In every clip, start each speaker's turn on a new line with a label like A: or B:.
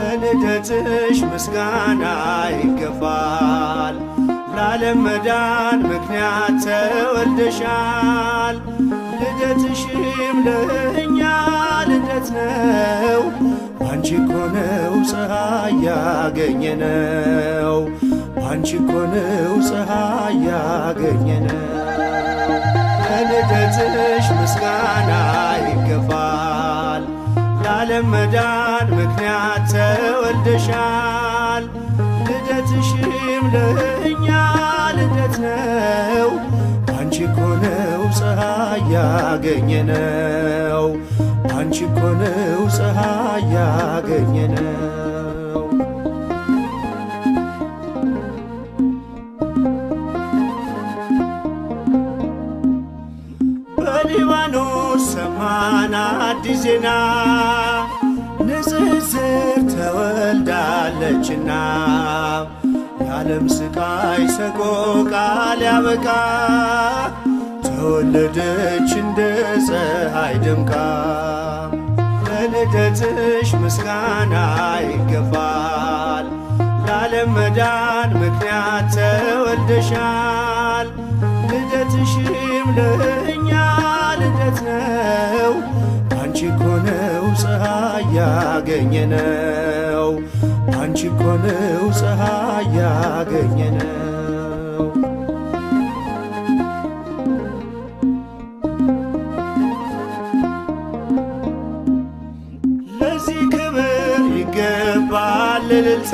A: ለልደትሽ ምስጋና ይገባል። ለዓለም መዳን ምክንያት ተወልደሻል። ልደትሽም ለእኛ ልደት ነው። ባንቺ እኮ ነው ፀሐይ ያገኘነው። ባንቺ እኮ ነው ፀሐይ ያገኘነው። ለልደትሽ ምስጋና ይገባል። ለዓለም መዳን ምክንያት ተወልደሻል። ልደትሽም ለእኛ ልደት ነው። ባንቺ እኮ ነው ፀሐይ ያገኘነው። ባንቺ እኮ ነው ፀሐይ ያገኘነው። በሊባኖስ ሰማን አዲስ ዜና ንጽጽር ተወልዳለችና የዓለም ስቃይ ሰቆቃ ሊያበቃ ተወለደች እንደ ፀሐይ ደምቃ። ለልደትሽ ምስጋና ይገባል። ለዓለም መዳን ምክንያት ተወልደሻል። ልደትሽም ለእኛ ልደት ነው። ባንቺ እኮ ነው ፀሐይ ያገኘነው። ባንቺ እኮ ነው ፀሐይ ያገኘነው። ለዚህ ክብር ይገባል እልልታ።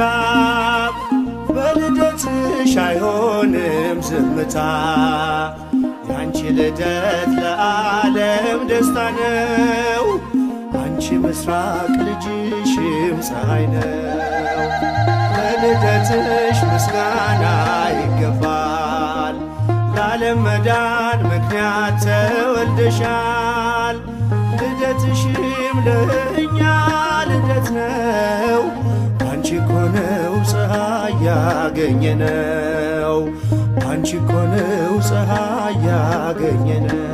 A: በልደትሽ አይሆንም ዝምታ። ያንቺ ልደት ለዓለም ደስታ ነው። አንቺ ምስራቅ ልጅሽም ፀሐይ ነው። ለልደትሽ ምስጋና ይገባል። ለዓለም መዳን ምክንያት ተወልደሻል። ልደትሽም ለእኛ ልደት ነው። ባንቺ እኮ ነው ፀሐይ ያገኘነው። ባንቺ እኮ ነው ፀሐይ ያገኘነው።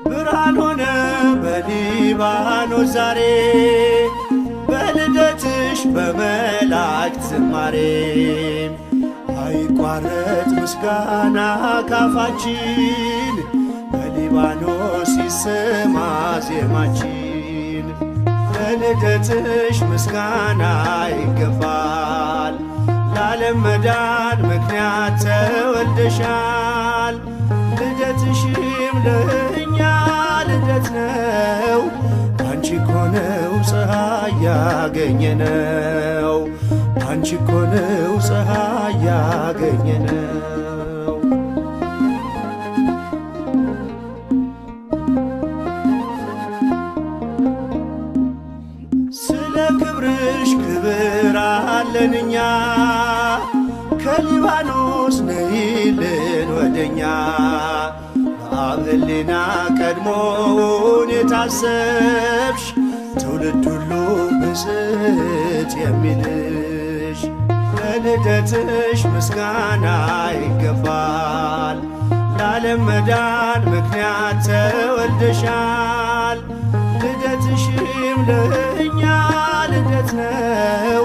A: ብርሃን ሆነ በሊባኖስ ዛሬ በልደትሽ በመላእክት ዝማሬ። አይቋረጥ ምስጋና ካፋችን በሊባኖስ ይሰማ ዜማችን። ለልደትሽ ምስጋና ይገባል። ለዓለም መዳን ምክንያት ተወልደሻል። ልደትሽም ለእኛ ልደት ነው። ባንቺ እኮ ነው ፀሐይ ያገኘነው። ባንቺ እኮ ነው ፀሐይ ያገኘነው። ስለ ክብርሽ ክብር አለን እኛ። ከሊባኖስ ነይልን ወደኛ። በአብ ሕሊና ቀድሞውን የታሰብሽ ትውልድ ሁሉ ብፅዕት የሚልሽ። ለልደትሽ ምስጋና ይገባል። ለዓለም መዳን ምክንያት ተወልደሻል። ልደትሽም ለእኛ ልደት ነው።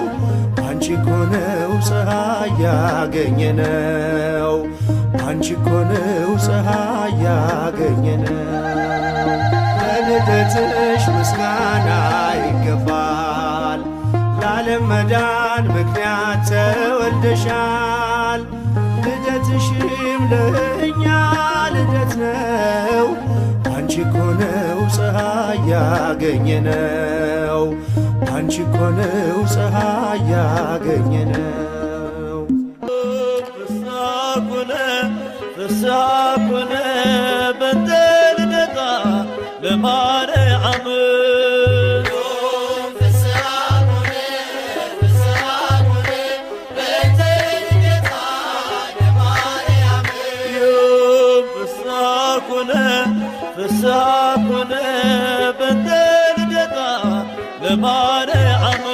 A: ባንቺ እኮ ነው ፀሐይ ያገኘነው። ባንቺ እኮ ነው ፀሐይ ያገኘነው። ለልደትሽ ምስጋና ይገባል። ለዓለም መዳን ምክንያት ተወልደሻል። ልደትሽም ለእኛ ልደት ነው። ባንቺ እኮ ነው ፀሐይ ያገኘነው። ባንቺ እኮ ነው ፀሐይ ያገኘነው። ፍስሐ ኮነ በእንተ ልደታ ለማርያም። ፍስሐ ኮነ በእንተ ልደታ ለማርያም።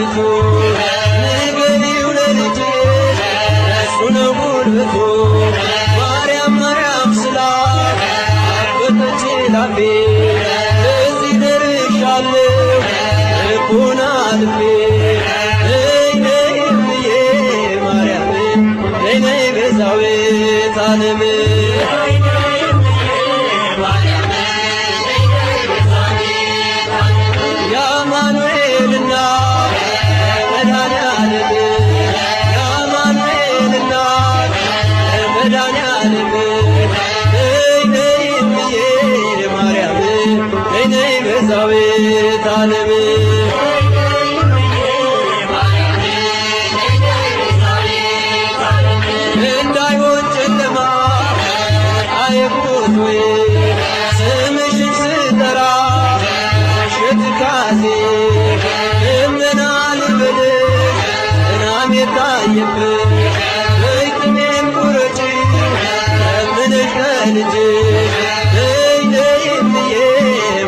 A: አብዝቶ ንገሪው ለልጅሽ እሱ ነው ጉልበቱ ማርያም ማርያም ስላት አበበች ላፌ እዚህ ደርሻለሁ ልቡና ልቤ ነይ ነይ እምዬ ማርያም ነይ ነይ ቤዛዊተ ዓለም የአማኑኤልና መድኃኔዓለም የአማኑኤልና መድኃኔዓለም ነይ ነይ እምዬ ማርያም ነይ ነይ ቤዛዊተ ዓለም እንዳይሆን ጨለማ አይሁድ ሆይ ስምሽን ስጠራ ሽትካዜ እምና ልበልሽ እናም የታየብሽ በይቅሜን ቁረጪ ለምንሽ ከልጅሽ ነይ ነይ እምዬ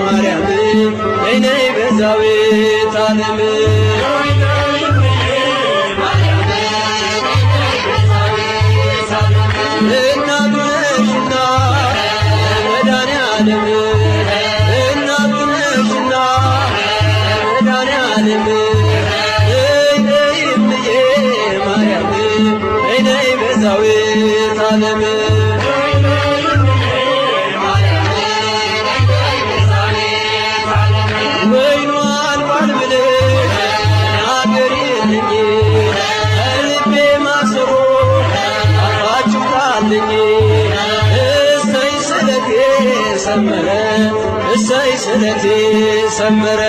A: ማርያም ነይ ነይ ቤዛዊተ ዓለም እናቱ ነሽና መድኃኔዓለም እናቱ ነሽና መድኃኔዓለም ነይ ነይ እምዬ ማርያም ነይ ነይ ቤዛዊተ ዓለም ወይኑ አልቋል ብለሽ ናገሪልኝ ከልቤ ማሰሮ አፋችሁታልኝ እሰይ ስለቴ ሰመረ እሰይ ስለቴ ሰመረ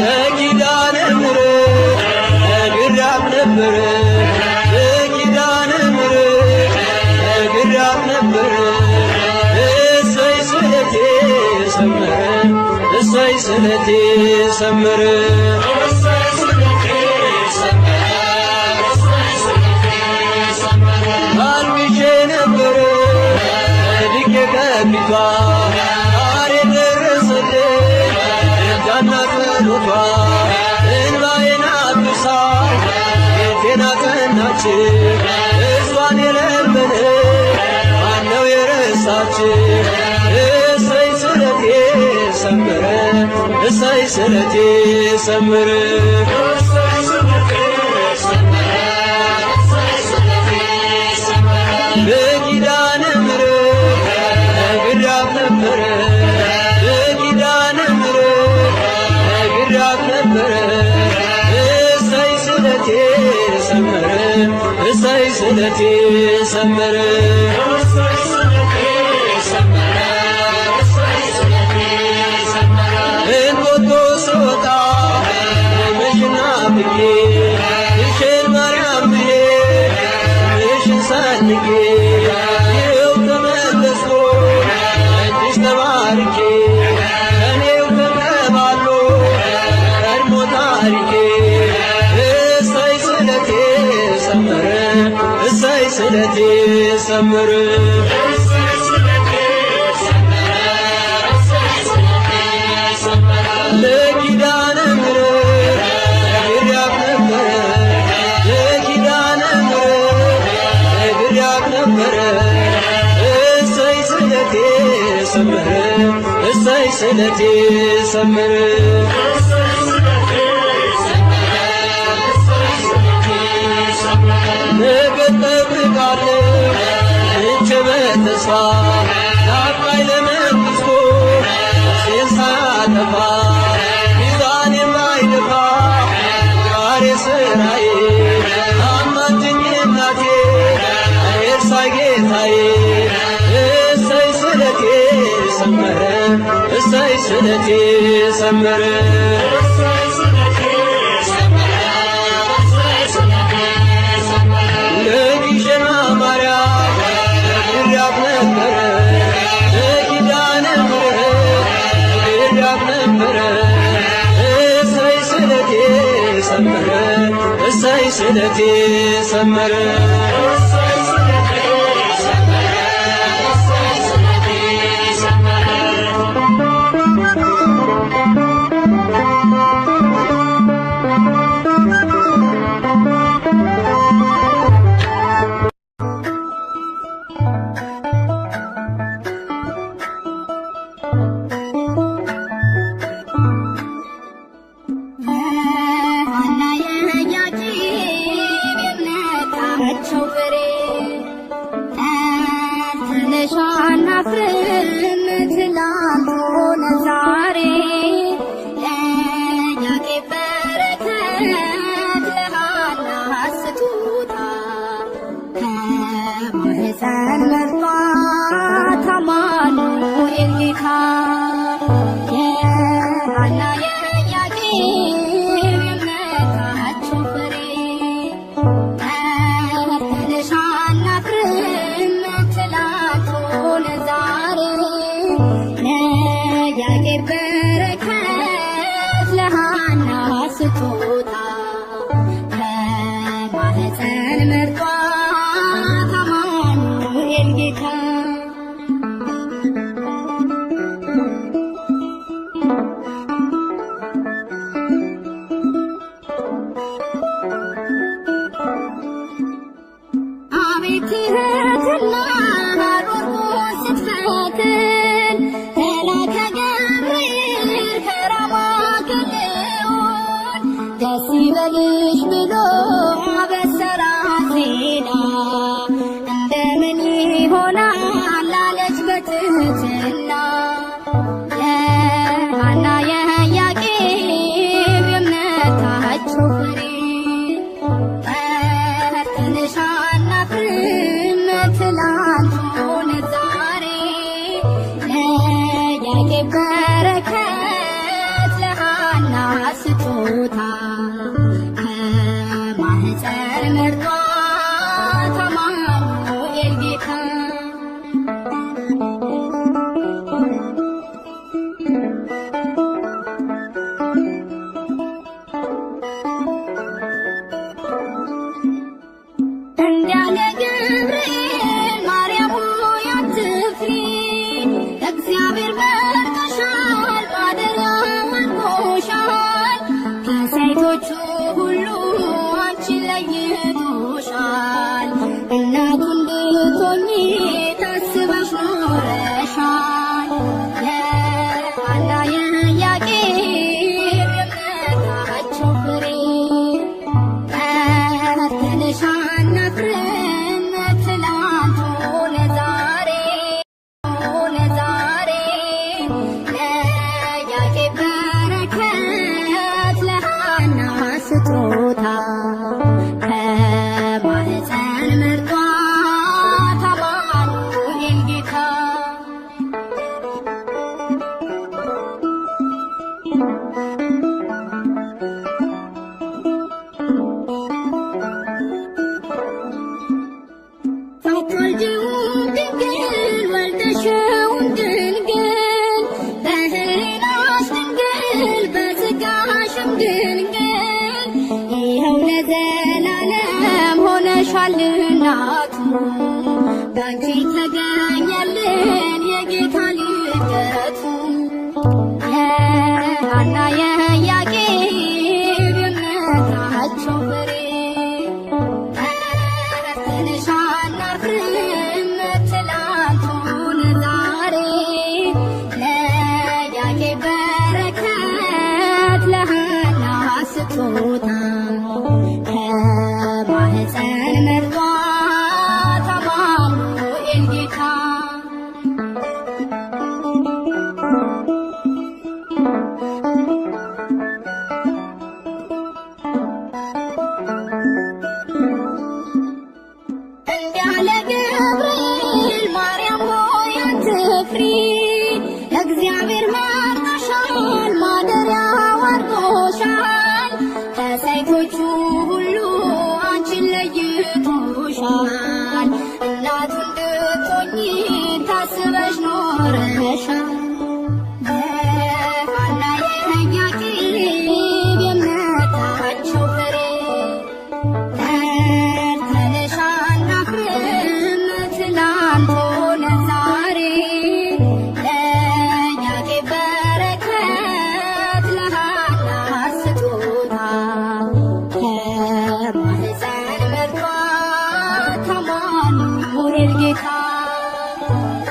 A: ለኪዳነ ምሕረት ነግሬያት ነበረ ለኪዳነ ምሕረት ነግሬያት ነበረ እሰይ ስለቴ ሰመረ እሰይ ስለቴ ሰመረ አልቅሼ ነበረ ወድቄ ከፊቷ ዛሬ ደረሰልኝ እርዳና ጸሎቷ እንባዬን አብሳ ቤቴን አቀናች እሷን የለመነ ማነው የረሳች እሰይ ስለቴ ሰመረ እሰይ ስለቴ ሰመረ በኪዳነ ምሕረት ነግሬያት ነበረ በኪዳነ ምሕረት ነግሬያት ነበረ እሰይ ስለቴ ሰመረ እሰይ ስለቴ ሰመረ እንጦጦ ስወጣ ምሽና ብዬ እሽን ማርያም ብዬ ምሽን ሰንቄ ይኸው ተመለስኩ እጅሽ ተባርኬ እኔው ተቀባሎ ቀድሞ ታሪኬ እሰይ ስለቴ ሰመረ እሰይ ስለቴ ሰመረ ለኪዳነ ምሕረት ነግሬያት ነበረ ለኪዳነ ምሕረት ነግሬያት ነበረ እሰይ ስለቴ ሰመረ እሰይ ስለቴ ሰመረ ነገ እጠብቃለሁ እንቼ በተስፋ ናፍቃኝ ለመንግሥቱ ነፍሴን ሳያጠፋ ሚዛን የማይደፋ ዛሬ ስራዬ አማልጅኝ እናቴ አይርሳኝ ጌታዬ እሰይ ስለቴ ሰመረ እሰይ ስለቴ ሰመረ ለግሸና ማርያም ነግሬያት ነበረ ለኪዳነ ምሕረት ነግሬያት ነበረ እሰይ ስለቴ ሰመረ እሰይ ስለቴ ሰመረ
B: ለሃናቸው ፍሬ ተነሽ አናፍርም ትላንት ሆነ ዛሬ ለያዕቆብ በረከት ለሃና ስጦታ ከማኅፀን መርጧት አማኑኤል ጌታ የሃና የኢያቄም የእምነታቸው ፍሬ ተነሽ አናፍርም ትላንት ሆነ ዛሬ ለያዕቆብ በረከት ለሃና ስጦታ ከማኅፀን መርጧት አማኑኤል ጌታ አቤት ትሕትና ወርቁ ስትፈትን መልአከ ገብርኤል ከራማ ገልኦን ደስ ይበልሽ ብሎ አበሰራት ዜና እንደምን ይሆናል አለች በትሕትና የሃና የኢያቄም የእምነታቸው ፍሬ ተነሽ አናፍርም ትላንት ሆነ ዛሬ ለያዕቆብ በረከት ለሃና ስጦታ ከማኅፀን መርጧት አማኑኤል ጌታ እንዳለ ገብርኤል ማርያም ሆይ አትፍሪ እግዚአብሔር መርጦሻል ማደሪያ አድርጎሻል ከሴቶቹ ሁሉ አንቺን ለይቶሻል እናቱ እንድትሆኚ ታስበሽ ኖረሻል የሃና የኢያቄም የእምነታቸው ፍሬ ተነሽ አናፍርም ትላንት ሆነ ዛሬ ለያዕቆብ በረከት ለሃና ስጦታ ከማኅፀን መርጧት አማኑኤል ጌታ ሳትወልጂውም ድንግል ወልደሽውም ድንግል በሕሊናሽ ድንግል በሥጋሽም ድንግል ይኸው ለዘላለም ሆነሻል እናቱ በአንቺ ተገኘልን የጌታ ልደቱ የሃና የኢያቄም የእምነታቸው ፍሬ ተነሽ አናፍርም ትላንት ሆነ ዛሬ ለያዕቆብ በረከት ለሃና ስጦታ ከማኅፀን መርጧት አማኑኤል ጌታ እንዳለ ገብርኤል ማርያም ሆይ አትፍሪ እግዚአብሔር መርጦሻል ማደሪያው አድርጎሻል ከሴቶቹ ሁሉ አንቺን ለይቶሻል እናቱ እንድትሆኚ ታስበሽ ኖረሻል የሃና የኢያቄም የእምነታቸው ፍሬ ተነሽ አናፍርም ትላንት ሆነ ዛሬ ለያዕቆብ በረከት ለሃና ስጦታ ከማኅፀን መርጧት አማኑኤል ጌታ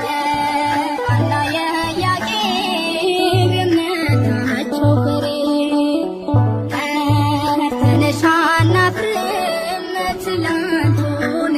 B: የሃና የኢያቄም የእምነታቸው ፍሬ ተነሽ አናፍርም ትላንት ሆነ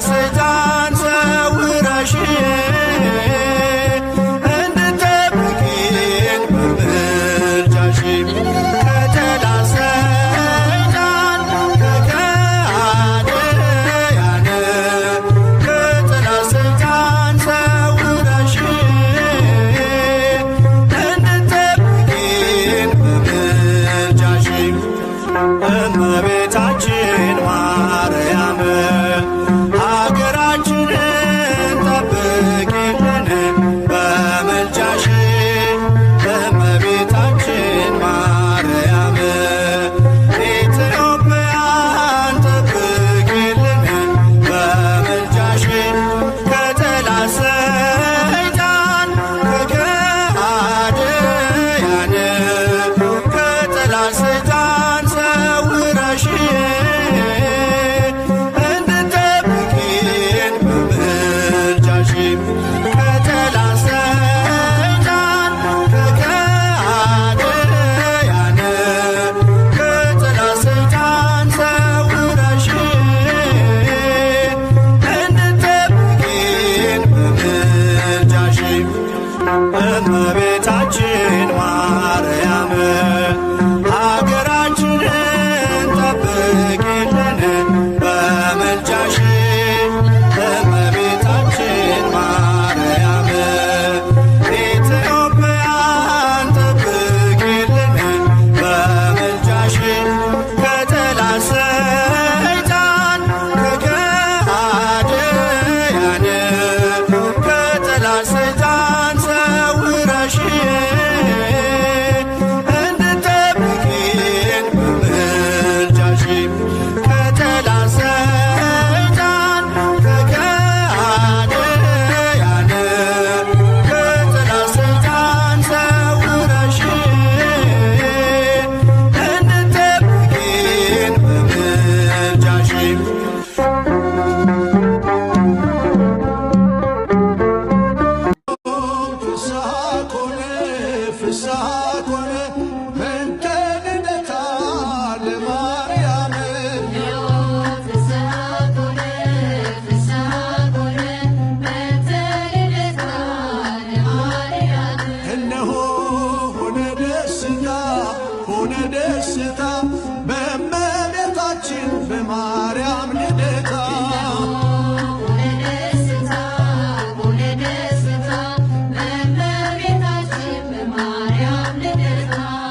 A: ሰይጣን ሰውረሽ እንድትጠብቂን በምልጃሽ ከጠላት ሰይጣን ከከሃዲያን ከጠላት ሰይጣን ሰውረሽ እንድትጠብቂን በምልጃሽ እመቤታችን ማርያም ሀገራችንን ጠብቂልን በምልጃሽ እመቤታችን ማርያም ኢትዮጵያን ጠብቂልን በምልጃሽ ከጠላት ሰይጣን ከከሃዲያን ከጠላት ሰይጣን ሰውረሽ እንድትጠብቂን በምልጃሽ ከጠላት ሰይጣን ከከሃዲያን ከጠላት ሰይጣን ሰውረሽ እንድትጠብቂን በምልጃሽ እመቤታችን ማርያም ሀገራችንን ጠብቂልን በምልጃሽ እመቤታችን ማርያም ኢትዮጵያን ጠብቂልን በምልጃሽ ከጠላት ሰይጣን ከከሃዲያን ከጠላት ሰይጣን ሰውረሽ እንድትጠብቂን በምልጃሽ ከጠላት ሰይጣን ከከሃዲያን ከጠላት ሰይጣን ሰውረሽ እንድትጠብቂን በምልጃሽ ፍስሐ ኮነ በእንተ ልደታ ለማርያም እነሆ ሆነ ደስታ በእመቤታችን በማርያም ልደታ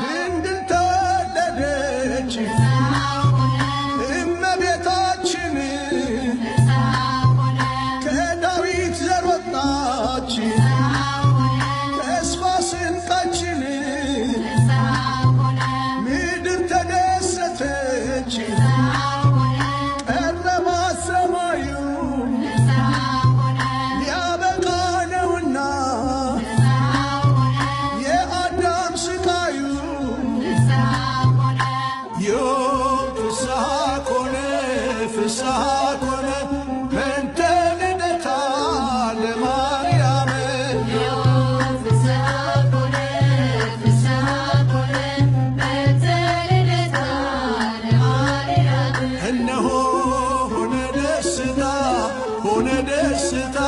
A: ድንግል ተወለደች እመቤታችን ከዳዊት ዘር ወጣች ተስፋ ስንቃችን ምድር ተደሰተች ቀረባ ሰማዩ ሊያበቃ ነውና የአዳም ስቃዩ ዮም ፍስሐ ኮነ በእንተ ልደታ ለማርያም እነሆ ሆነ ደስታ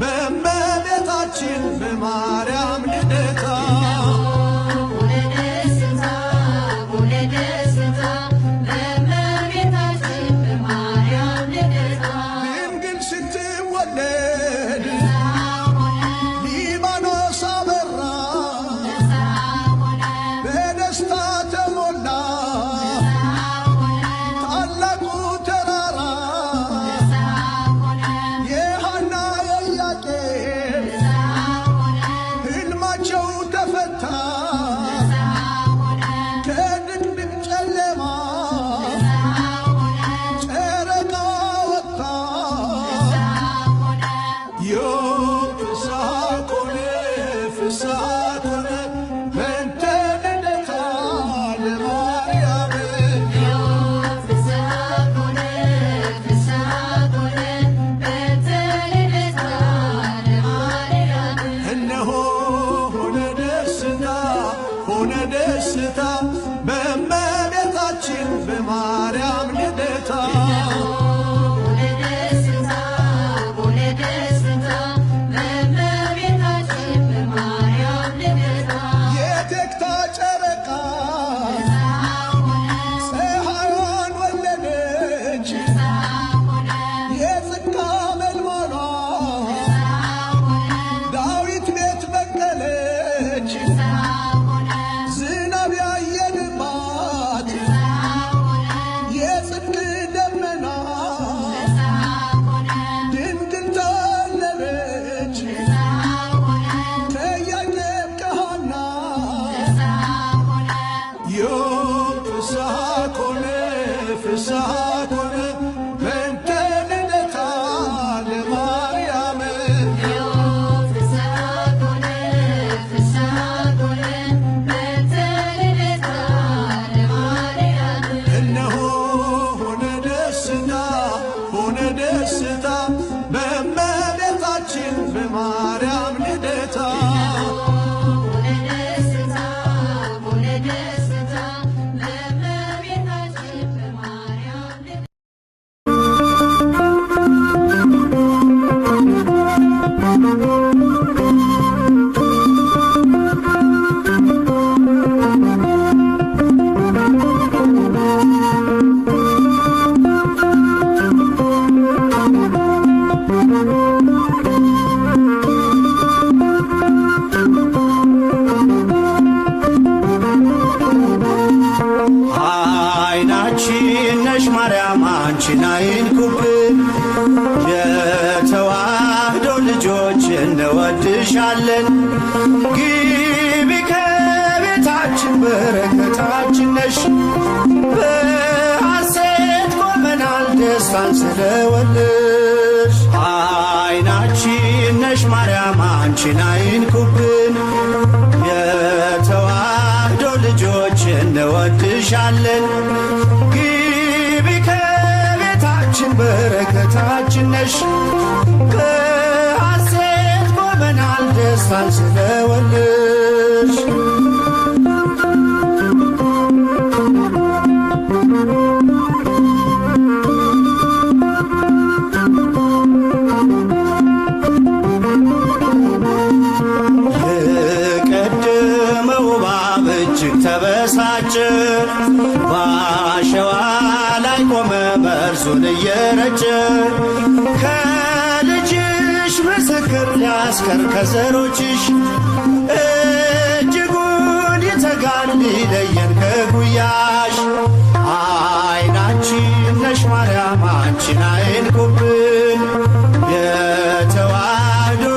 A: በእመቤታችን በማርያም ልደታ ድንግል ስትወለድ ሊባኖስ አበራ በደስታ ተሞላ ታላቁ ተራራ የሐና የኢያቄም ሕልማቸው ተፈታ ከድቅድቅ ጨለማ ጨረቃ ወጥታ እንወድሻለን። ግቢ ከቤታችን በረከታችን ነሽ። በሐሴት ቆመናል ደስታን ስለወለድሽ። አይናችን ነሽ ማርያም አንቺን አይንኩብን። የተዋህዶ ልጆች እንወድሻለን። ግቢ ከቤታችን በረከታችን ነሽ። በሐሴት ቆመናል ደስታን ስለወለድሽ። የቀደመው እባብ እጅግ ተበሳጨ፣ በአሸዋ ላይ ቆመ መርዙን እየረጨ። ከልጅሽ ምስክር ሊያስቀር ከዘሮችሽ፣ እጅጉን ይተጋል ሊለየን ከጉያሽ። አይናችን ነሽ ማርያም አንቺን አይንኩብን። የተዋህዶ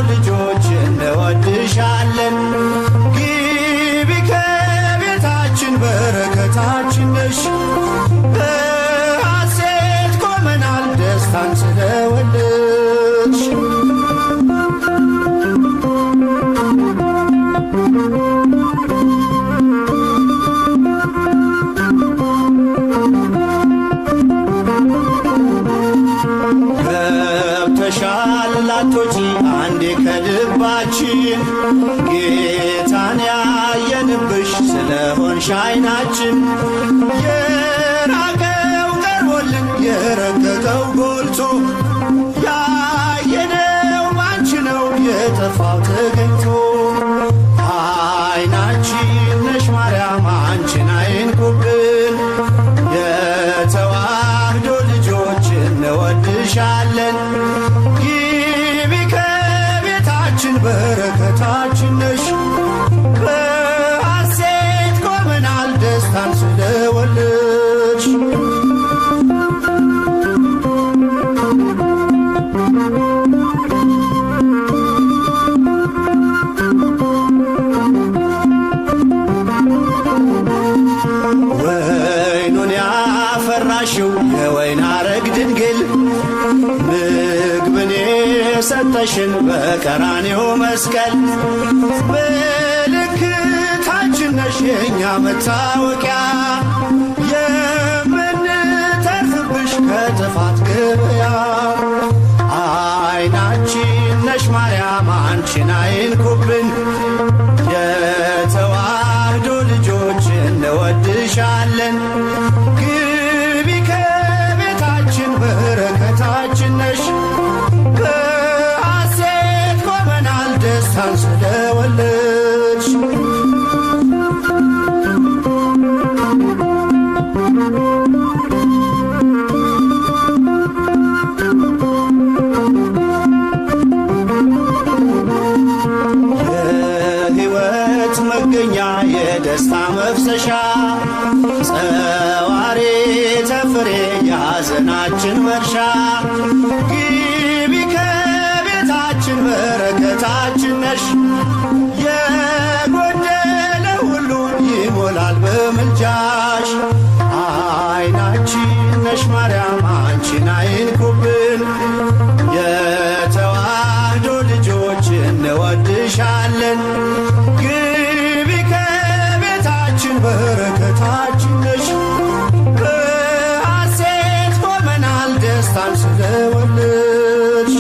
A: ልጆች እንወድሻለን። ግቢ ከቤታችን በረከታችን ነሽ። በሐሴት ቆመናል ደስታን ስለወለድሽ። ገብተሻል ላቶጪ አንዴ ከልባችን፣ ጌታን ያየንብሽ ስለሆንሽ አይናችን። የራቀው ቀርቦልን የረቀቀው ጎልቶ፣ ያየነው ባንቺ ነው የጠፋው ተገኝቶ። አይናችን ነሽ ማርያም አንቺን አይንኩብን። የተዋህዶ ልጆች እንወድሻለን። ግቢ ከቤታችን በረከታችን ነሽ። በሐሴት ቆመናል ደስታን ስለወለድሽ። ወይኑን ያፈራሽው የወይን አረግ ድንግል፣ ምግብን የሰጠሽን በቀራንዮ መስቀል። ምልክታችን ነሽ የእኛ መታወቂያ፣ የምንተርፍብሽ ከጥፋት ገበያ። አይናችን ነሽ ማርያም አንቺን አይንኩብን። የተዋህዶ ልጆች እንወድሻለን። ግቢ ከቤታችን በረከታችን ነሽ። በሐሴት ቆመናል ደስታን ስለወለድሽ። የሕይወት መገኛ የደስታ መፍሰሻ፣ ጸዋሬ ተፍሬ ያዘናችን መርሻ። ግቢ ከቤታችን በረከታችን ነሽ። የጎደለ ሁሉ ይሞላል በምልጃሽ። አይናችን ነሽ ማርያም አንቺን አይንኩብን። የተዋህዶ ልጆች እንወድሻለን። ግቢ ከቤታችን በረከታችን ነሽ። በሐሴት ቆመናል ደስታን ስለወለድሽ።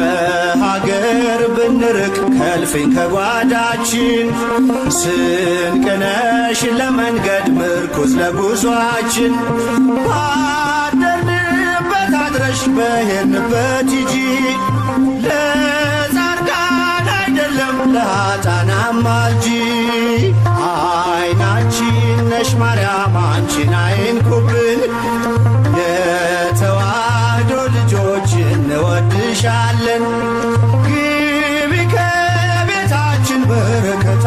A: ከሀገር ብንርቅ ከልፍኝ ከጓዳችን፣ ስንቅነሽ ለመንገድ ምርኩዝ ለጉዟችን። ባደርንበት አድረሽ በሄድንበት ሂጂ፣ ለጻድቃን አይደለም ለኃጥአን አማልጂ። አይናችን ነሽ ማርያም አንቺን አይንኩብን። የተዋህዶ ልጆች እንወድሻለን። ግቢ ከቤታችን በረከታ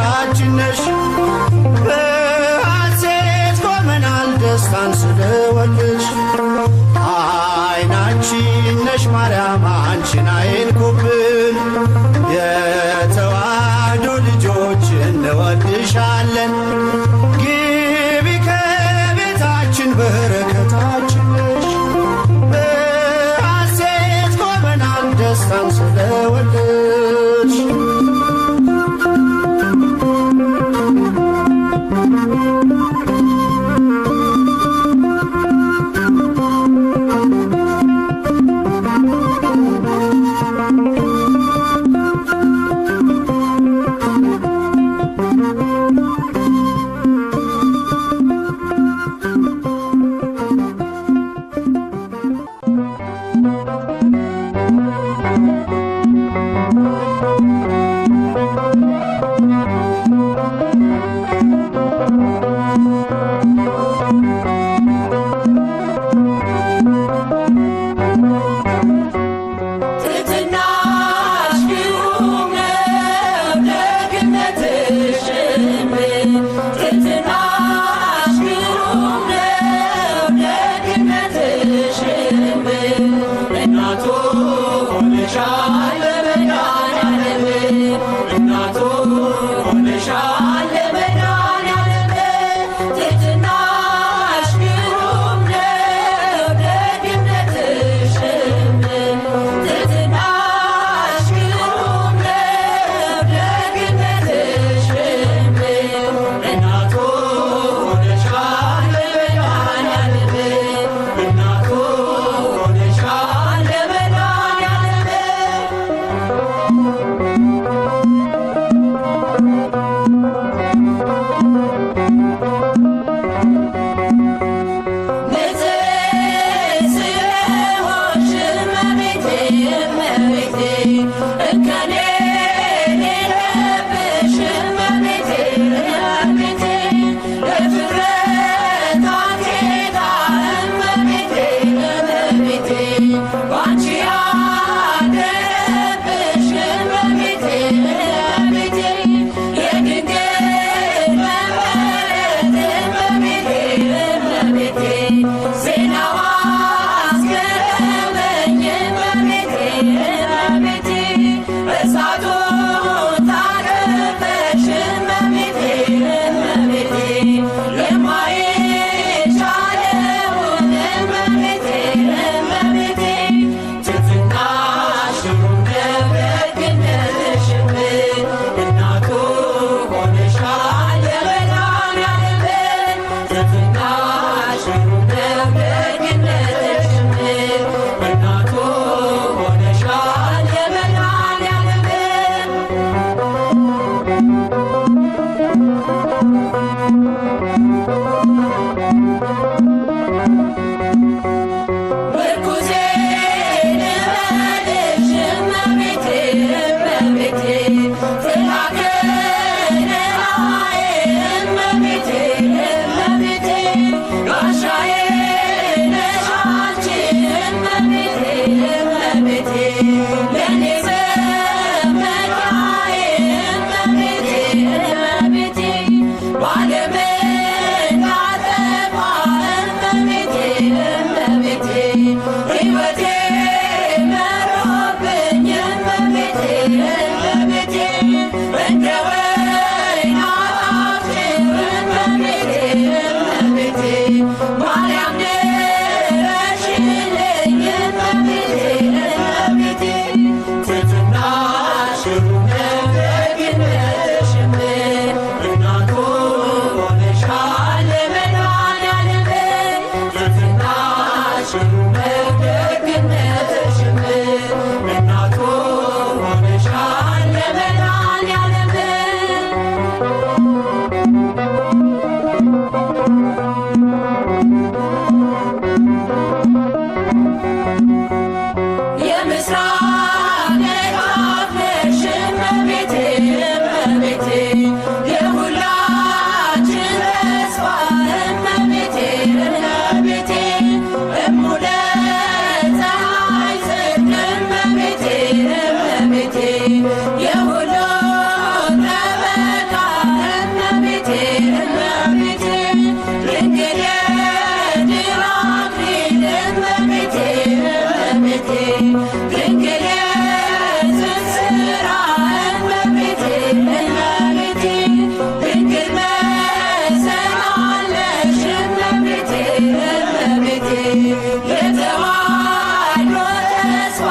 C: የተዋሕዶ ተስፋ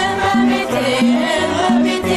C: እመቤቴ እመቤቴ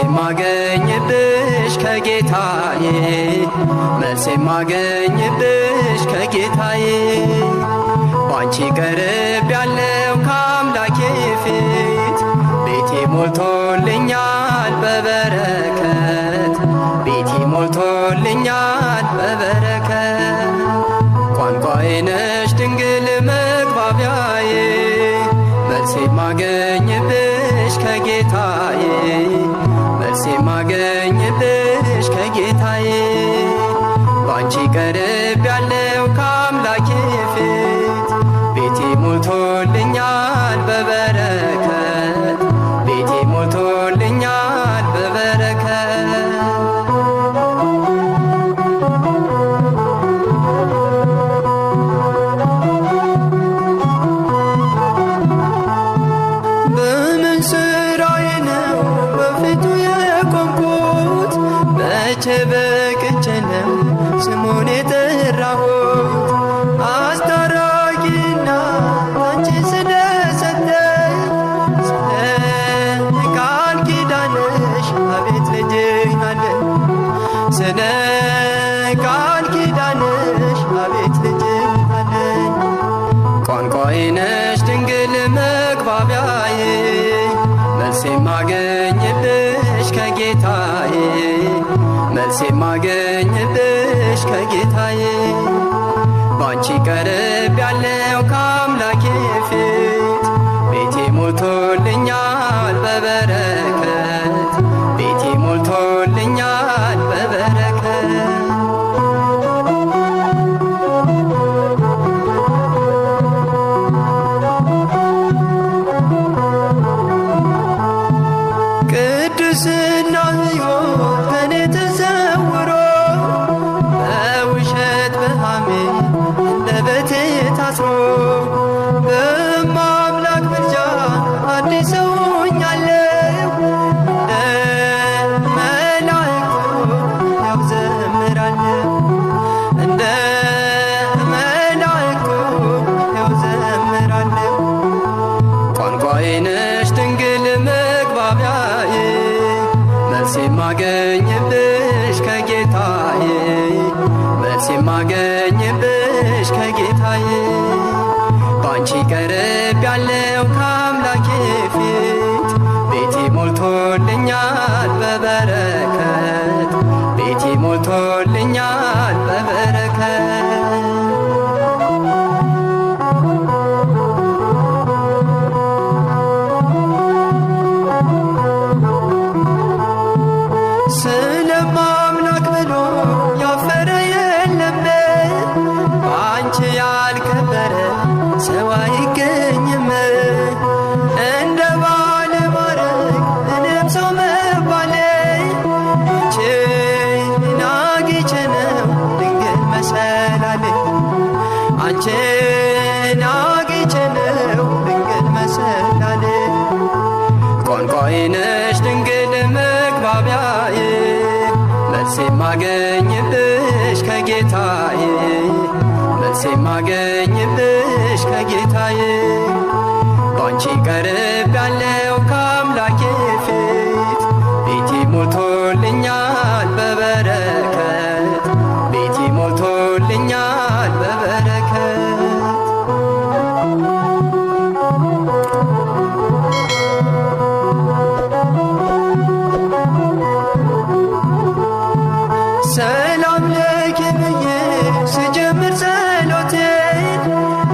C: ማገኝብሽ ከጌታዬ መልስ ማገኝብሽ ከጌታዬ ባንቺ ቀርብ ያለው ከአምላኬ ፊት ቤቴ ሞልቶልኛል በበረከት ቤቴ ሞልቶልኛል በበረከት ቋንቋዬ ነሽ ድንግል መግባቢያዬ መልስ ማገኝብሽ ከጌታዬ መልስ ማገኝብሽ ከጌታዬ ባንቺ ቀርብ ያለው ከአምላኬ ፊት ቤቴ ሞልቶልኛል በበረከት ቤቴ ሞልቶልኛል በበረከት በምን ስራዬ ነው በፊቱ የቆምኩት መቼ በቅቼ ነው ስሙን የጠራሁት አስታራቂና አንቺ ስለሰጠኝ ስለ ቃል ኪዳንሽ አቤት ልጅህ አለኝ ስለ ቃል ኪዳንሽ አቤት ልጅህ አለኝ ቋንቋዬ ነሽ ድንግል መግባቢያዬ መልስ ማገኝብሽ ከጌታዬ መልስ ማገኝብሽ ከጌታዬ ባንቺ ቀርብ ያለው ከአምላኬ ፊት ቤቴ ሞልቶልኛል በበረከት ቤቴ ሞልቶልኛል በበረከት ቅድስና ሕይወት ከኔ ተሰውሮ በውሸት በሐሜት አንደበቴ ታስሮ በማምላክ ምልጃ አዲስ ሰው ሆኛለሁ እንደ መላእክቱ ያው ዘምራለሁ እንደ መላእክቱ ያው ዘምራለሁ ቋንቋዬ ነሽ ድንግል መግባቢያዬ መልስ ማገኝብሽ ከጌታዬ መልስ ማገኝብሽ ከጌታዬ ባንቺ ቀርብ ያለው ከአምላኬ ፊት ቤቴ ሞልቶልኛል በበረከት ቤቴ ሞልቶልኛል በበረከት ስለማምላክ ብሎ ያፈረ የለም በአንቺ ያልከበረ ሰው አይገኝም እንደ ባለ ማረግ እኔም ሰው መባሌ አንቺን አግኝቼ ነው ድንግል መሰላሌ አንቺን አግኝቼ ነው ድንግል መሰላሌ ቋንቋዬ ነሽ ድንግል መግባቢያዬ መልስ ማገኝብሽ ከጌታዬ መልስ ማገኝብሽ ከጌታዬ ባንቺ ቀርብ ያለው ከአምላኬ ፊት ቤቴ ሞልቶልኛል በበረከት ቤቴ ሞልቶልኛል በበረከት ሰላም ለኪ ብዬ ስጀምር ጸሎቴን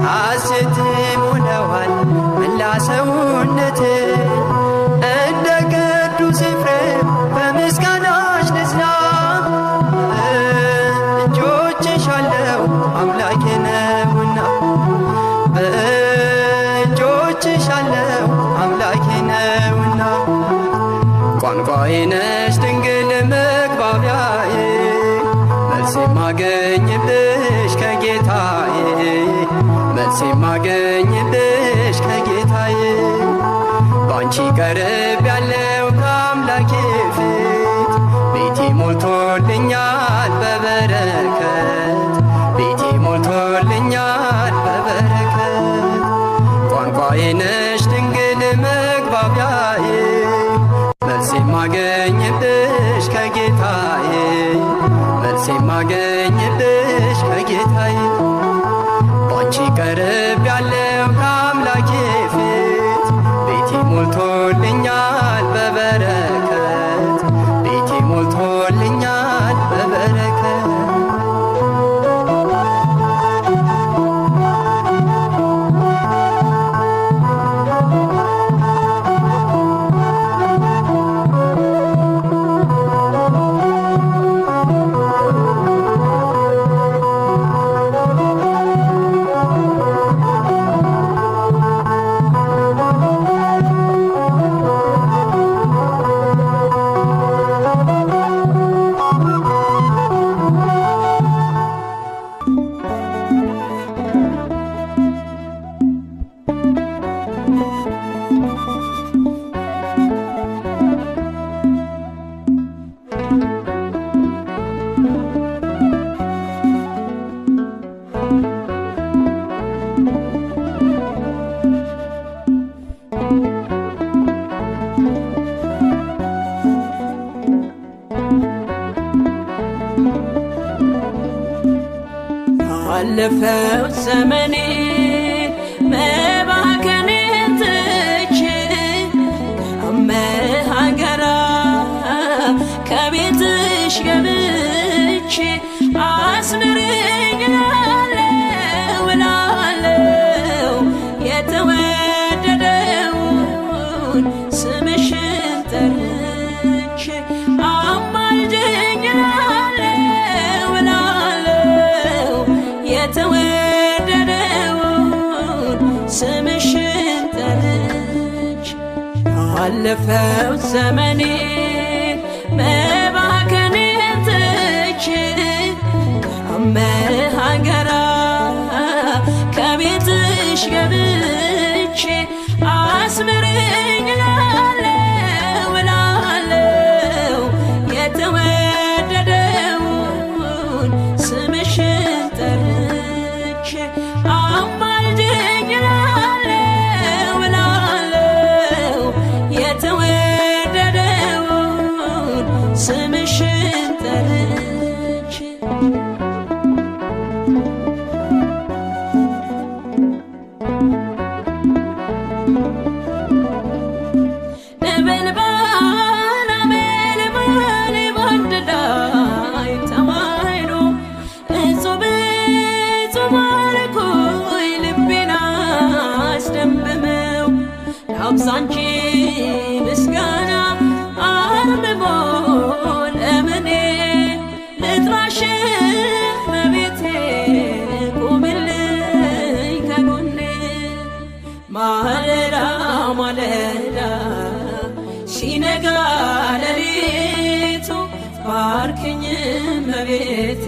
C: ሐሴት ሞላዋል መላ ሰውነቴ እንደ ቅዱስ ኤፍሬም በምስጋናሽ ልጽና በእጆችሽ አለው አምላኬ ነውና በእጆችሽ አለው አምላኬ ነውና ቋንቋዬ ነሽ ድንግል መግባቢያዬ መልስ ማገኝብሽ ከጌታዬ መልስ ማገኝብሽ ከጌታዬ ባንቺ ቀርብ ያለው ከአምላኬ ፊት ቤቴ ሞልቶልኛል በበረከት ቤቴ ሞልቶልኛል በበረከት ቋንቋዬ ነሽ ድንግል መግባቢያዬ መልስ ማገኝ ማገኝልሽ ከጌታዬ መልሴ ማገኝልሽ ከጌታዬ ባንቺ ቀርብ ያለው ከአምላኬ ፊት ቤቴ ሞልቶልኛል በበረከት ቤቴ ሞልቶልኛል በበረከት
D: ባለፈው ዘመኔ መባከንን ትቼ ከመሃገራ ከቤትሽ ገብቼ አስምረኝ እላለሁ እላለሁ የተወደደውን ስምሽን ጠርቼ አማልጅኝ እላለሁ እላለሁ የተወደደውን ስምሽን ጠርቼ ባለፈው ዘመኔ መባከንን ትቼ ከመሃገራ ከቤትሽ ገብቼ አስምረኝ እላለሁ እላለሁ የተወደደውን ስምሽን ጠርቼ አማልጅኝ እላለሁ እላለሁ የተወደደውን ስምሽን ጠርቼ ነበልባል አመልማል በአንድ ላይ ተዋህዶ እጹብ እጹብ አልኩኝ ልቤን አስደምመው ላብዛ እንጂ ምስጋና አርምሞ ለምኔ ልጥራሽ እመቤቴ ቁምልኝ ከጎኔ ማለዳ ማለዳ ሲነጋ ሌሊቱ ባርክኝ እመቤቴ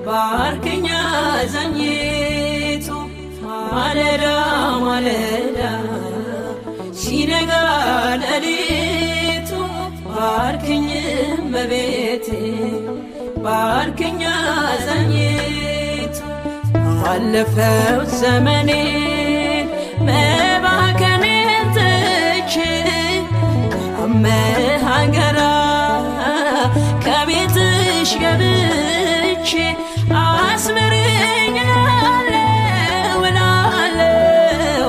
D: ባርክኝ አዛኝቱ ማለዳ ማለዳ ሲነጋ ሌሊቱ ባርክኝ እመቤቴ ባርክኝ አዛኝቱ ባለፈው ዘመኔ መባከንን ትቼ ከመሃገራ ከቤትሽ ገብቼ አስምረኝ እላለሁ እላለሁ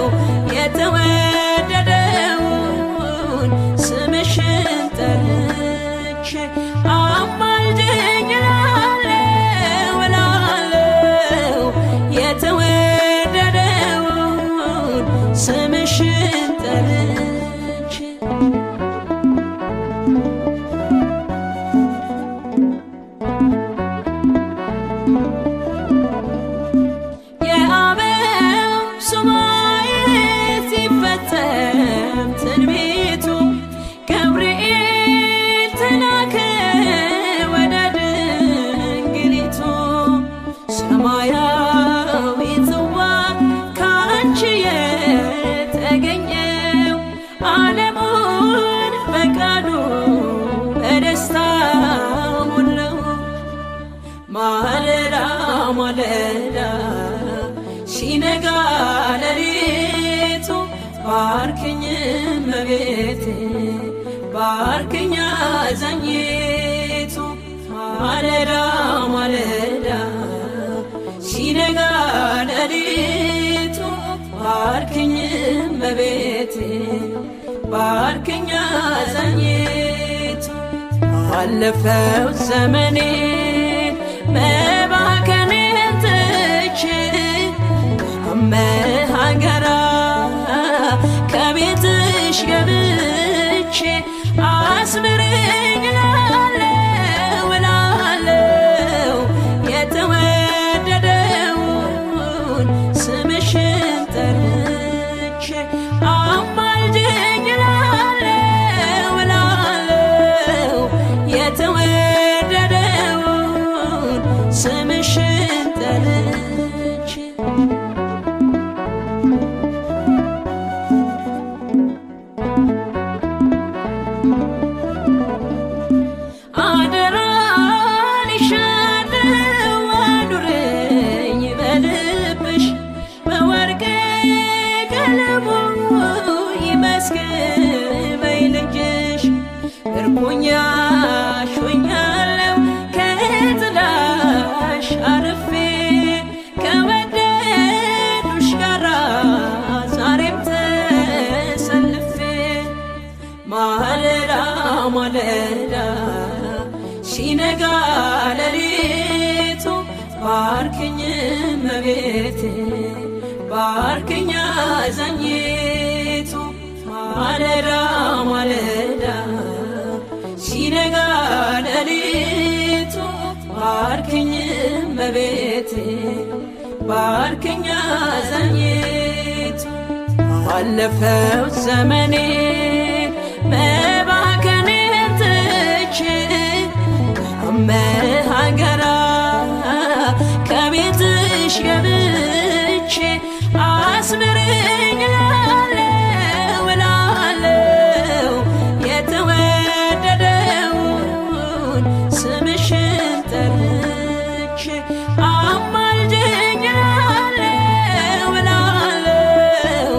D: የተወደደውን ስምሽን ጠርቼ አማልጅኝ እላለሁ እላለሁ የተወደደውን ስምሽን ጠርቼ የአበው ሱባኤ ሲፈጸም ትንቢቱ ገብርኤል ተላከ ወደ ድንግሊቱ ሰማያዊ ጽዋ ካንቺ የተገኘው ዓለሙን በቃሉ በደስታ ሞላው ማለዳ ማለዳ ሲነጋ ሌሊቱ ባርክኝ እመቤቴ ባርክኛ አዛኝቱ ማለዳ ማለዳ ሲነጋ ሌሊቱ ባርክኝ እመቤቴ ባርክኛ አዛኝቱ አለፈው ዘመኔን መባከኔን ትቼ አመሃገራ ከቤትሽ ገብቼ አስምረኝ እላለሁ እላለሁ የተወደደውን ስምሽን ጠርቼ አማልጅኝ እላለሁ እላለሁ የተወደደውን ስምሽን ጠርቼ አደራን ይሻለው አኑረኝ በልብሽ በወርቅ ቀለሙ ይመስገን በልጅሽ እርቁኛሽ ሆኛለሁ ከጥላሽ አርፌ ከወደዱሽ ጋራ ዛሬም ተሰልፌ ማለዳ ማለዳ ሲነጋ ሌሊቱ ባርክኝ እመቤቴ ባርክኝ አዛኝቱ ማለዳ ማለዳ ሲነጋ ሌሊቱ ባርክኝ እመቤቴ ባርክኝ አዛኝቱ አለፈው ዘመኔ መባከኔን ትቼ አመሃገራ ከቤትሽ ገብቼ አስምረኝ እላለሁ እላለሁ የተወደደውን ስምሽን ጠርቼ አማልጅኝ እላለሁ እላለሁ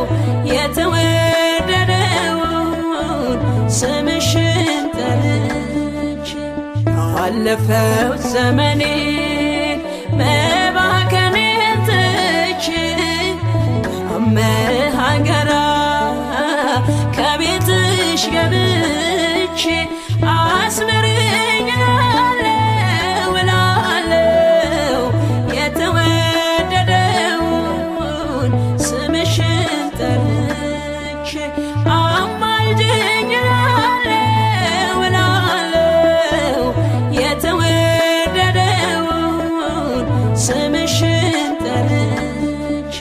D: የተወደደውን ስምሽን ጠርቼ አለፈው ዘመኔን መባከኔን ትቼ አመሃገራ ከቤትሽ ገብቼ አስምረኝ እላለሁ እላለሁ የተወደደውን ስምሽን ጠርቼ አማልጅኝ እላለሁ እላለሁ የተወደደውን ስምሽን ጠርቼ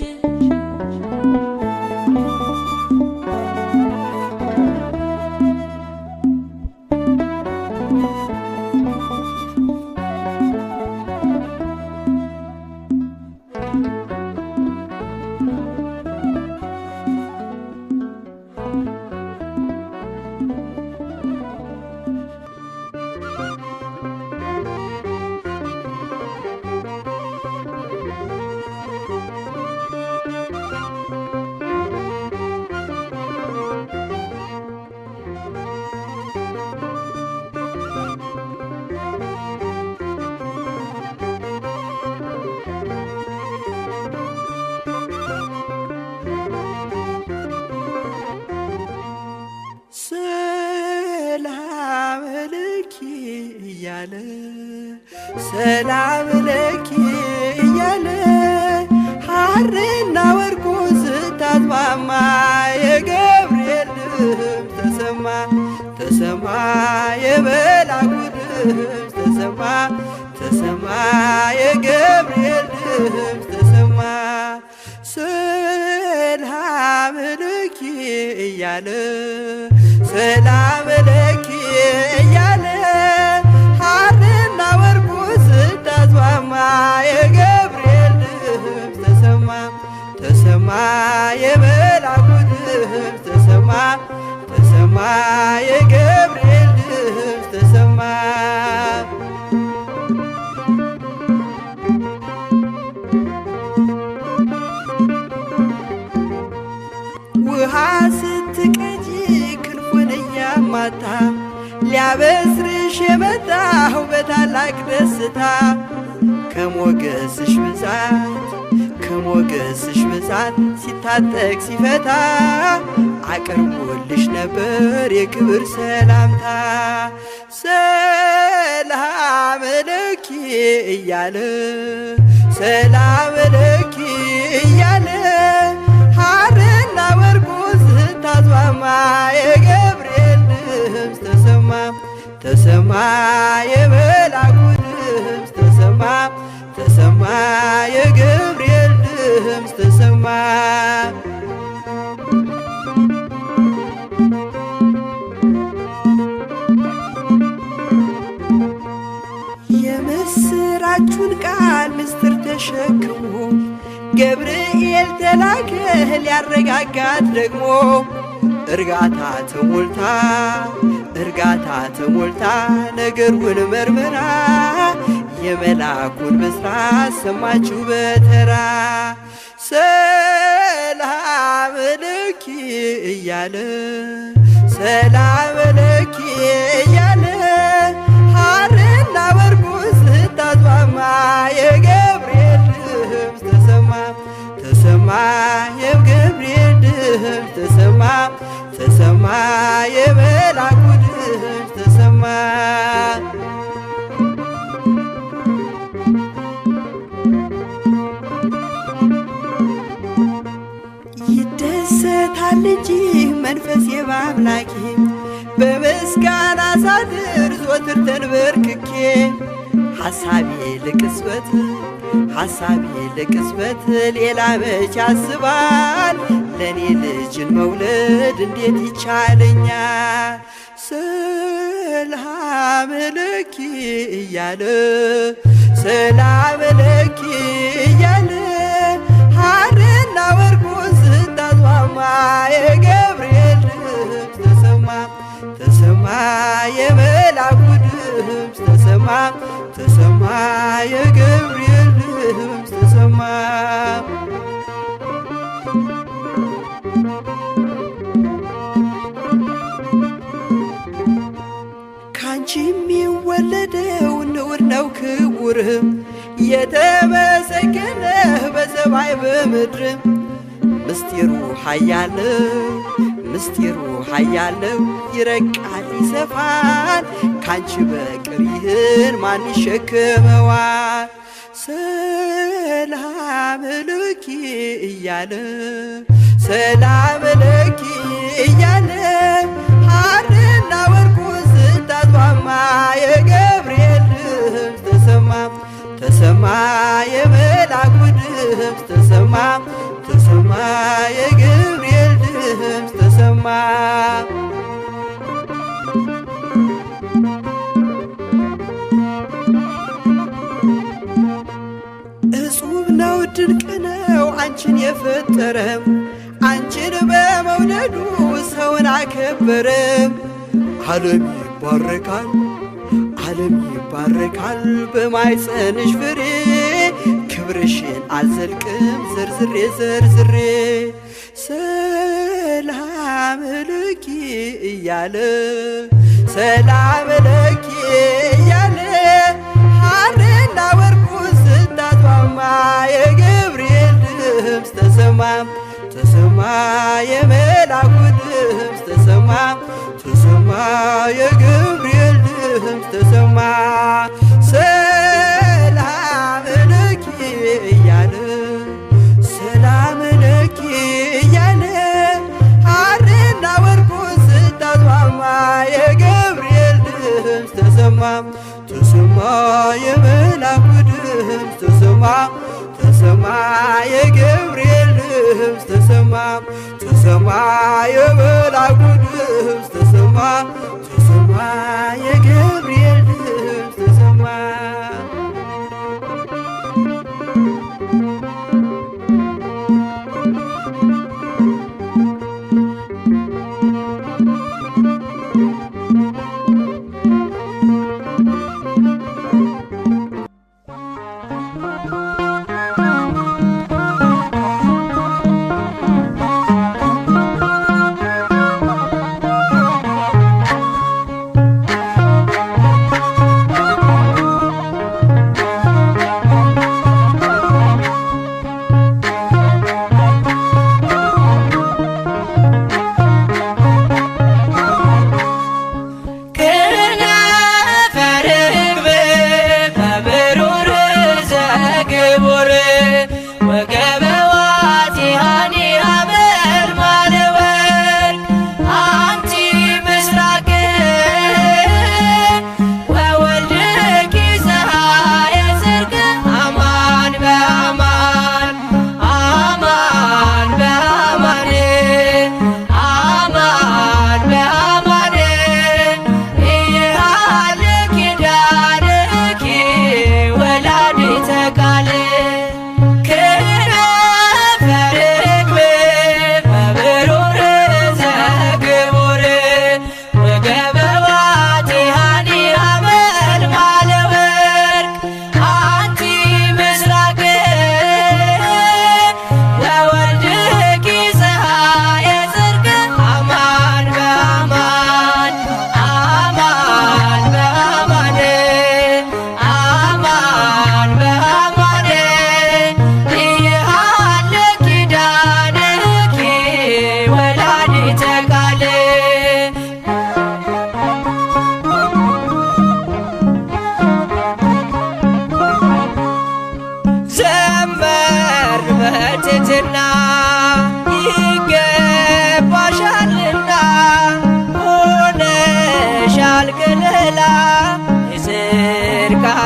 A: ሰላም ለኪ እያለ ሰላም ለኪ እያለ ሐርና ወርቁ ስታስማማ የገብርኤል ድምፅ ተሰማ ተሰማ የመላኩ ድምፅ ተሰማ ተሰማ የገብርኤል ድምፅ ተሰማ ሰላም ለኪ እያለ ሰላም ለኪ እያለ ሐርና ወርቁ ስታስማማ የገብርኤል ድምፅ ተሰማ ተሰማ የመላኩ ድምፅ ተሰማ ተሰማ የገብርኤል ድምፅ ተሰማ ውሃ ስትቀጂ ክንፉን እያማታ
C: ልልሽ የመጣሁ በታላቅ ደስታ ከሞገስሽ ብዛት ሲታጠቅ ሲፈታ አቅርቦልሽ ነበር የክብር ሰላምታ። ሰላም ለኪ እያለ ሰላም ለኪ እያለ ሐርና ወርቁ ስታስማማ የገብርኤል ድምፅ ተሰማ የመላኩ ድምፅ ተሰማ የገብርኤል ድምፅ ተሰማ። የምስራቹን ቃል ምስጢር ተሸክሞ ገብርኤል ተላከ ሊያረጋጋት ደግሞ እርጋታ ተሞልታ ነገሩን መርምራ የመላኩን ብስራት ሰማችሁ በተራ። ሰላም ለኪ እያለ ሰላም ለኪ እያለ ሐርና ወርቁ ስታስማማ የገብርኤል ድምፅ ተሰማ የገብርኤል ድምፅ ተሰማ የመላኩ ድምፅ ተሰማ። ይደሰታል እንጂ መንፈስ የባምላኬ በምስጋና ሳድር ዞትር ተንበርክኬ ሐሳቤ ለቅጽበት ሌላ መች ያስባል ለኔ ልጅን መውለድ እንዴት ይቻለኛል። ሰላም ለኪ እያለ ሰላም ለኪ እያለ ሐርና ወርቁ ስታስማማ የገብርኤል ድምፅ ተሰማ የመላኩ ድምፅ ተሰማ የገብርኤል ድምፅ ተሰማ። ካንቺ የሚወለደው ንዑድ ነው ክቡር የተመሰገነ በሰማይ በምድር ምስጢሩ ኃያል ነው ይረቃል ይሰፋል ካንቺ በቀር ይህን ማን ይሸከመዋል። ሰላም ለኪ እያለ ሐርና ወርቁ ስታስማማ የገብርኤል ድምፅ ተሰማ የመላኩ ድምፅ ተሰማ የገብርኤል ድምፅ ተሰማ። እጹብ ነው ድንቅ ነው አንቺን የፈጠረ አንቺን በመውደዱ ሰውን አከበረ። ዓለም ይባረካል በማኅፀንሽ ፍሬ ክብርሽን አልዘልቅም ዘርዝሬ። ሰላም ለኪ እያለ ሐርና ወርቁ ስታስማማ የገብርኤል ድምፅ ተሰማ የመላኩ ድምፅ ተሰማ የገብርኤል ድምፅ ተሰማ። ሰላም ለኪ እያለ ሐርና ወርቁ ስታስማማ የገብርኤል ድምፅ ተሰማ የመላኩ ድምፅ ተሰማ የገብርኤል ድምፅ ተሰማ የመላኩ ድምፅ ተሰማ የገብርኤል ድምፅ ተሰማ።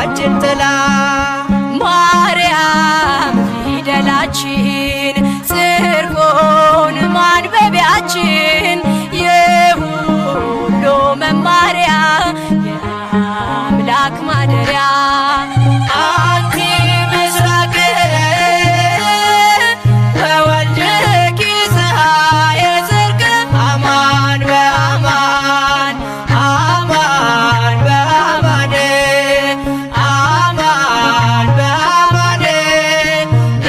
C: የልባችን ጥላ
D: ማርያም ፊደላችን ጽርቆን ማንበቢያችን የሁሉ መማሪያ የአምላክ ማደሪያ
C: አንቲ ምስራቅ ወወልድኪ ፀሐየ ጽድቅ አማን በአማን አማን በአማን አማን በአማን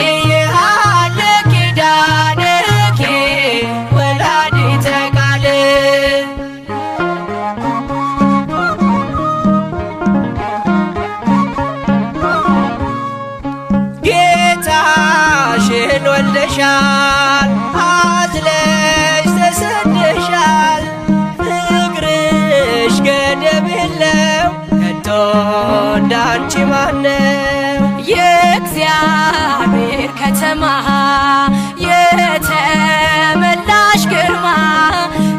C: ኢይሃለ ኪዳንኪ ወላዲተ ቃል ጌታሽን ወልደሻል አዝለሽ ተሰደሻል ፍቅርሽ ገደብ የለው ከቶ እንዳንቺ ማነው
D: የእግዚአብሔር ከተማ የተመላሽ ግርማ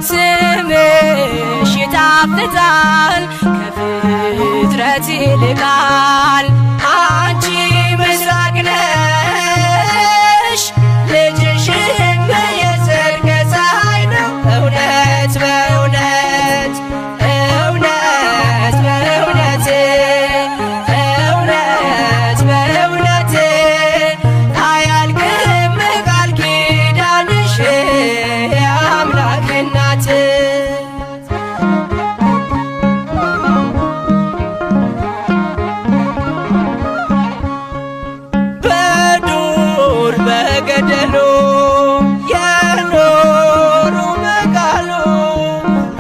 D: ስምሽ ይጣፍጣል ከፍጥረት ይልቃል
C: አንቺ ምስራቅ ነሽ ልጅሽም የጽድቅ ፀሐይ ነው እውነት በእውነት እውነት በእውነት እውነት በእውነት አያልቅም ቃል ኪዳንሽ የአምላክ እናት በዱር በገደሉ የኖሩ በቃሉ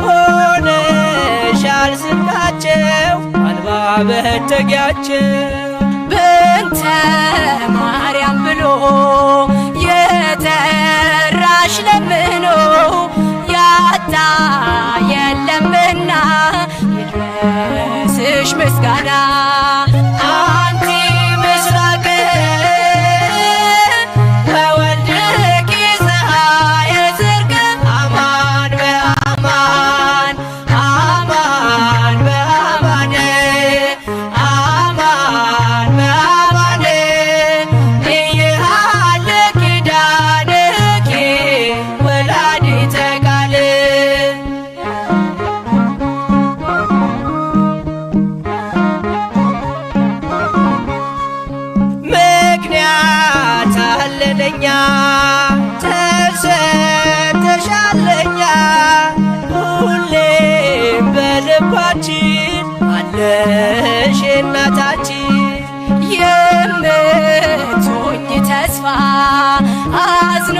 C: ሆነሻል ስንቃቸው አልባ መጠጊያቸው
D: በእንተ ማርያም ብሎ የጠራሽ ለምኖ ያጣ የለምና ይድረስሽ ምስጋና
C: አንቲ ምስራቅ ወወልድኪ ፀሐየ ጽድቅ አማን በአማን አማን በአማን አማን በአማን ኢይሃለ ኪዳንኪ ወላዲተ ቃል ምክንያት አለለኛ ተሰጥተሻለኛ ሁሌም በልባችን አለሽ እናታችን
D: የምትሆኝ ተስፋ አዝኖ